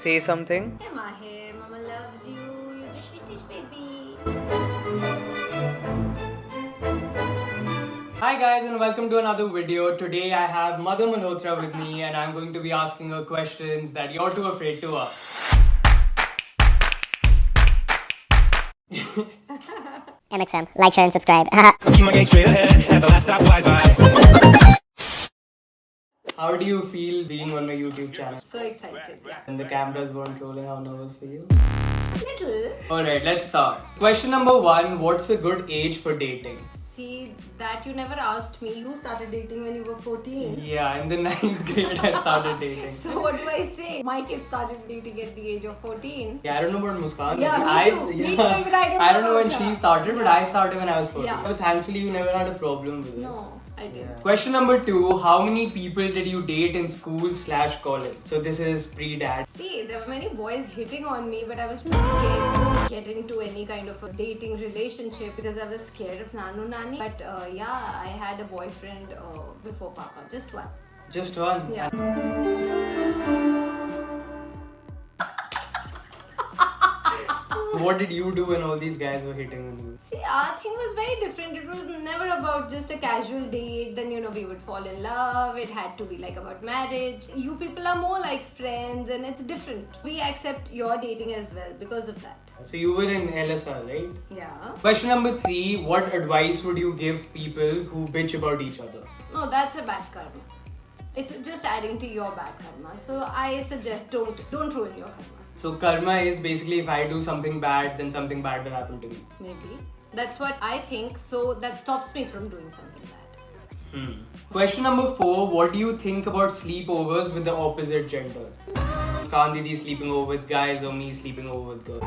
say something. Hey Mahir, Mama loves you. You're the sweetest baby. Hi guys and welcome to another video. Today I have Madhu Malhotra with me and I'm going to be asking her questions that you're too afraid to ask. MXM, like, share, and subscribe. Keep my gaze straight ahead as the last stop flies by. How do you feel being on my YouTube channel? So excited, yeah. And the cameras weren't rolling, how nervous were you? Little. Alright, let's start. Question number 1, what's a good age for dating? See, that you never asked me. You started dating when you were 14. Yeah, in the 9th grade I started dating. So what do I say? My kids started dating at the age of 14. Yeah, I don't know about Muskan. Yeah, me too. Me too, even I don't know when about she her. started, but Yeah. I started when I was 14. Yeah. But thankfully you never had a problem with it. No, I didn't. Yeah. Question number 2, how many people did you date in school/college? So this is pre-dad. See, there were many boys hitting on me, but I was too scared to get into any kind of a dating relationship because I was scared of Nanu Nani. But yeah, I had a boyfriend before Papa, just one. Just one. Yeah. What did you do when all these guys were hitting on you? See, our thing was very different. It was never about just a casual date, then we would fall in love. It had to be like about marriage. You people are more like friends and it's different. We accept your dating as well because of that. So you were in LSR, right? Yeah. Question number 3, what advice would you give people who bitch about each other? No, that's a bad karma. It's just adding to your bad karma. So I suggest don't ruin your karma. So karma is basically if I do something bad, then something bad will happen to me. Maybe. That's what I think. So that stops me from doing something bad. Question number 4, what do you think about sleepovers with the opposite genders? Muskan Didi sleeping over with guys or me sleeping over with girls?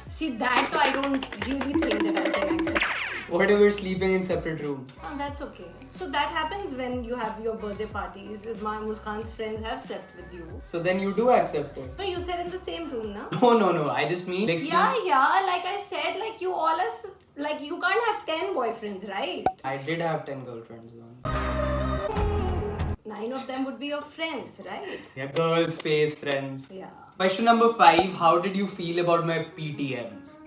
See, that though I don't really think that I can accept. What if we're sleeping in separate rooms? Oh, that's okay. So that happens when you have your birthday parties. My Muskan's friends have slept with you. So then you do accept it. No, you said in the same room, na? No. I just mean like Yeah. Like I said, like you all are, like you can't have 10 boyfriends, right? I did have 10 girlfriends once. 9 of them would be your friends, right? Yeah, girl space friends. Yeah. Question number 5, how did you feel about my PTMs?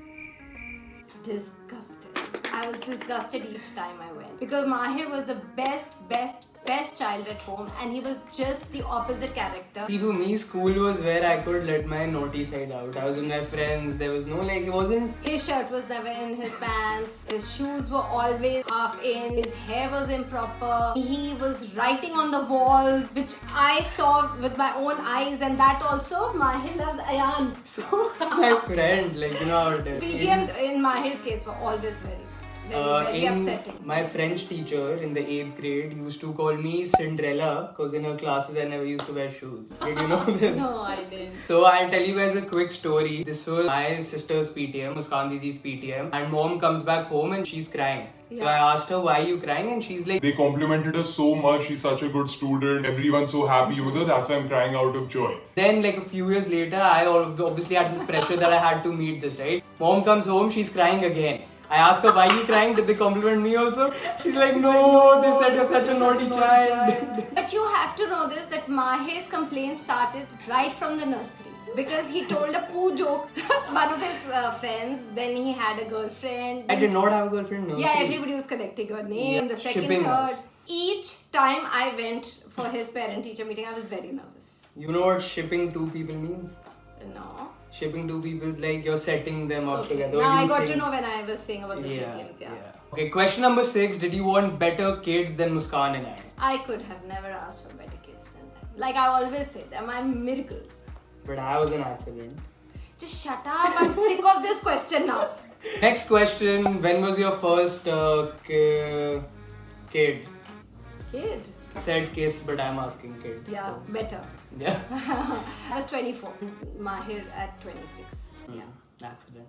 Disgusted. I was disgusted each time I went because Mahir was the best child at home and he was just the opposite character. See, for me, school was where I could let my naughty side out. I was with my friends. There was no it wasn't. His shirt was never in his pants. His shoes were always half in. His hair was improper. He was writing on the walls, which I saw with my own eyes, and that also Mahir loves Ayan. So, my friend, how it is. PTMs in Mahir's case were always very upsetting. My French teacher in the 8th grade used to call me Cinderella because in her classes I never used to wear shoes. Did you know this? No, I didn't. So I'll tell you guys a quick story. This was my sister's PTM, Muskan Didi's PTM, and mom comes back home and she's crying. So Yeah. I asked her, why are you crying? And she's like, They complimented her so much. She's such a good student. Everyone's so happy with her. That's why I'm crying out of joy. then a few years later, I obviously had this pressure that I had to meet this, right? Mom comes home, she's crying again. I ask her, why are you crying? Did they compliment me also? She's like, no, they said you're such a naughty child. But you have to know this, that Mahir's complaint started right from the nursery. Because he told a poo joke, one of his friends, then he had a girlfriend. I did not have a girlfriend, no. Yeah, everybody was connecting your name, the second, shipping third. us. Each time I went for his parent-teacher meeting, I was very nervous. You know what shipping two people means? No. Shipping two people is like you're setting them up together. Now I You got to think- know when I was saying about the PTMs, yeah. Okay, question number 6. Did you want better kids than Muskan and I? I could have never asked for better kids than that. Like I always say, they're my miracles. But I was an accident. Just shut up, I'm sick of this question now. Next question. When was your first kid? Kid? Said kiss, but I'm asking kid. Yeah, So- better. Yeah. I was 24. Mahir at 26. Yeah. Accident.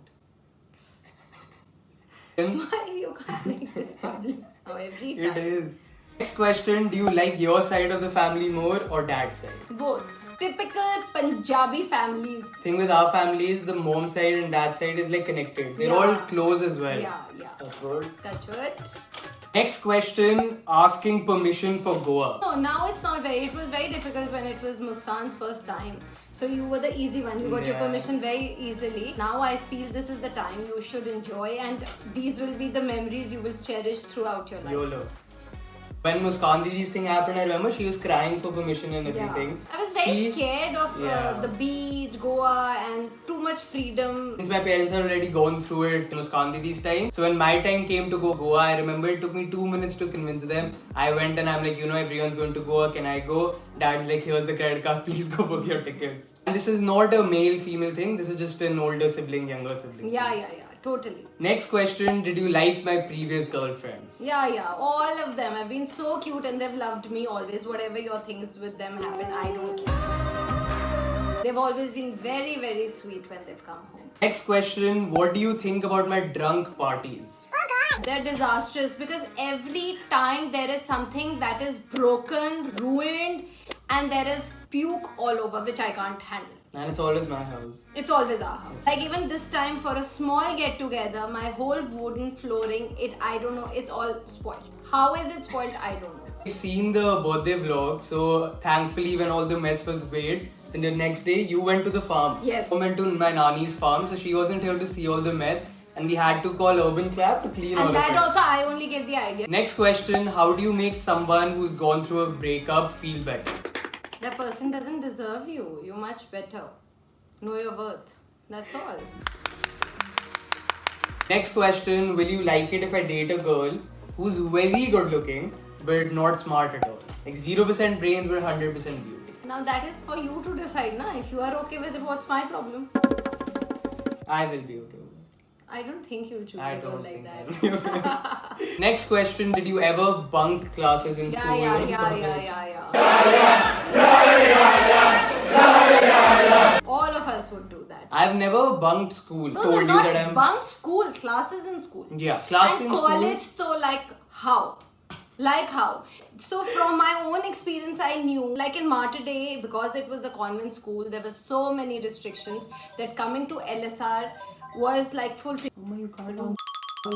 Why you can't make this public? Oh, every time. It is. Next question. Do you like your side of the family more or dad's side? Both. Typical Punjabi families. Thing with our family is the mom side and dad side is connected. They're Yeah. all close as well. Yeah. Touch wood. Touch wood. Next question, asking permission for Goa. No, now it's not very. It was very difficult when it was Muskan's first time. So you were the easy one. You got your Yeah. permission very easily. Now I feel this is the time you should enjoy, and these will be the memories you will cherish throughout your life. YOLO. When Muskan Didi's thing happened, I remember she was crying for permission and Yeah. everything. I was very She- scared of Yeah. the beach, Goa, and too much freedom. Since my parents had already gone through it in Muskan Didi's time. So when my time came to go Goa, I remember it took me 2 minutes to convince them. I went and I'm like, everyone's going to Goa, can I go? Dad's like, here's the credit card, please go book your tickets. And this is not a male-female thing, this is just an older sibling, younger sibling. Yeah, totally. Next question, did you like my previous girlfriends? Yeah, all of them have been so cute and they've loved me always. Whatever your things with them happen, I don't care. They've always been very, very sweet when they've come home. Next question, what do you think about my drunk parties? They're disastrous because every time there is something that is broken, ruined, and there is puke all over, which I can't handle. And it's always my house. It's always our house. Like even this time for a small get together, my whole wooden flooring, I don't know, it's all spoiled. How is it spoiled? I don't know. I've seen the birthday vlog, so thankfully when all the mess was made, then the next day you went to the farm. Yes. I went to my nanny's farm, so she wasn't here to see all the mess, and we had to call Urban Clap to clean all And of that it. also I only gave the idea. Next question, how do you make someone who's gone through a breakup feel better? That person doesn't deserve you. You're much better. Know your worth. That's all. Next question, will you like it if I date a girl who's very good looking but not smart at all? Like 0% brains but 100% beauty. Now that is for you to decide, na? If you are okay with it, what's my problem? I will be okay with it. I don't think you'll choose I a girl don't like think that. I will. Next question, did you ever bunk classes in school? Yeah. All of us would do that. I've never bunked school. No, Told you not that I'm. bunked school, classes in school. Yeah, class and in college, school. so like how? Like how? So from my own experience, I knew, like in Mater Day, because it was a convent school, there were so many restrictions that coming to LSR was like full free. Oh my, you can't do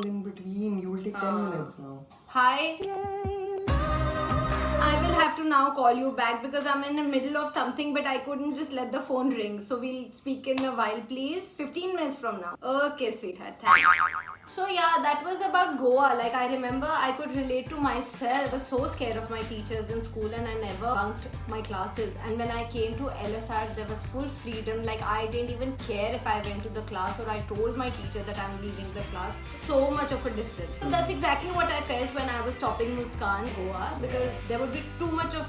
in between. You will take 10 minutes now. Hi. I will have to now call you back because I'm in the middle of something, but I couldn't just let the phone ring. So we'll speak in a while, please. 15 minutes from now. Okay, sweetheart. Thanks. So yeah, that was about Goa. Like I remember I could relate to myself. I was so scared of my teachers in school and I never bunked my classes. And when I came to LSR, there was full freedom. Like I didn't even care if I went to the class or I told my teacher that I'm leaving the class. So much of a difference. So that's exactly what I felt when I was stopping Muskan Goa, because there would be too much of...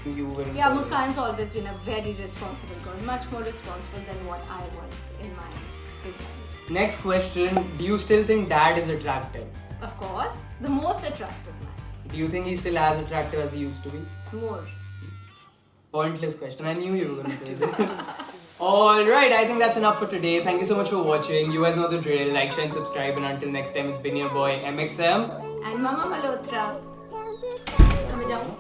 You will. Yeah, Muskan's always been a very responsible girl. Much more responsible than what I was in my school times. Next question, do you still think dad is attractive? Of course, the most attractive man. Do you think he's still as attractive as he used to be? More. Pointless question. I knew you were going to say this. Alright, I think that's enough for today. Thank you so much for watching. You guys know the drill. Like, share and subscribe. And until next time, it's been your boy MXM. And Mama Malhotra. Ab jaun?